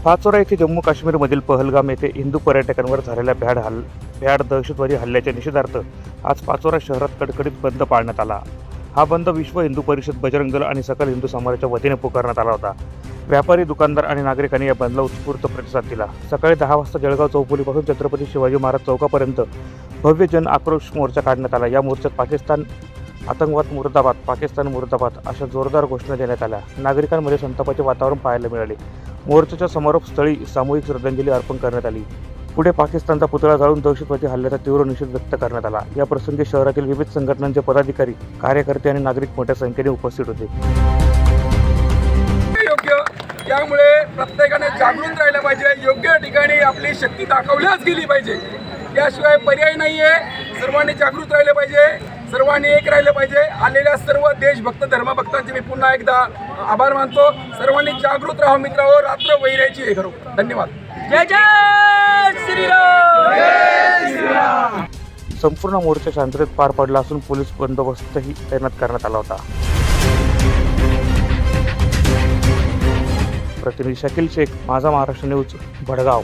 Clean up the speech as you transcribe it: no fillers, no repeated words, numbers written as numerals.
पाचोरा येथे जम्मू काश्मीरमधील पहलगाम येथे हिंदू पर्यटकांवर झालेल्या भ्याड दहशतवादी हल्ल्याच्या निषेधार्थ आज पाचोरा शहरात कडकडीत बंद पाळण्यात आला। हा बंद विश्व हिंदू परिषद, बजरंग दल आणि सकल हिंदू समाजाच्या वतीने पुकारण्यात आला होता। व्यापारी, दुकानदार आणि नागरिकांनी या बंदला उत्स्फूर्त प्रतिसाद दिला। सकाळी 10 वाजता जळगाव चौफुलीपासून छत्रपती शिवाजी महाराज चौकापर्यंत भव्य जन आक्रोश मोर्चा काढण्यात आला। या मोर्चात पाकिस्तान आतंकवाद मुर्दाबाद, पाकिस्तान मुर्दाबाद अशा जोरदार घोषणा देण्यात आल्या। नागरिकांमध्ये संतापाचे वातावरण पाहायला मिळाले। मोर्चाच्या समारोप स्थळी सामूहिक श्रद्धांजली अर्पण करण्यात आली। पुढे पाकिस्तानचा पुतळा जाळून दहशतवादी हल्ल्याचा तीव्र निषेध व्यक्त करण्यात आला। या प्रसंगी शहरातील विविध संघटनांचे पदाधिकारी, कार्यकर्ते आणि नागरिक मोठ्या संख्येने उपस्थित होते। त्यामुळे प्रत्येकाने जागृत राहिलं पाहिजे, योग्य ठिकाणी आपली शक्ती दाखवल्याच गेली पाहिजे, त्याशिवाय पर्याय नाहीये। सर्वांनी जागृत राहिले पाहिजे, सर्वांनी एक राहिले पाहिजे। आलेल्या सर्व देशभक्त, धर्मभक्तांचे मी पुन्हा एकदा आभार मानतो। सर्वांनी जागृत राहा मित्रांनो, रात्र वैरायची हे करू। धन्यवाद। जय जय श्रीराम। संपूर्ण मोर्चा शांततेत पार पडला असून पोलीस बंदोबस्तही तैनात करण्यात आला होता। प्रतिनिधी शकील शेख, माझा महाराष्ट्र न्यूज, भडगाव।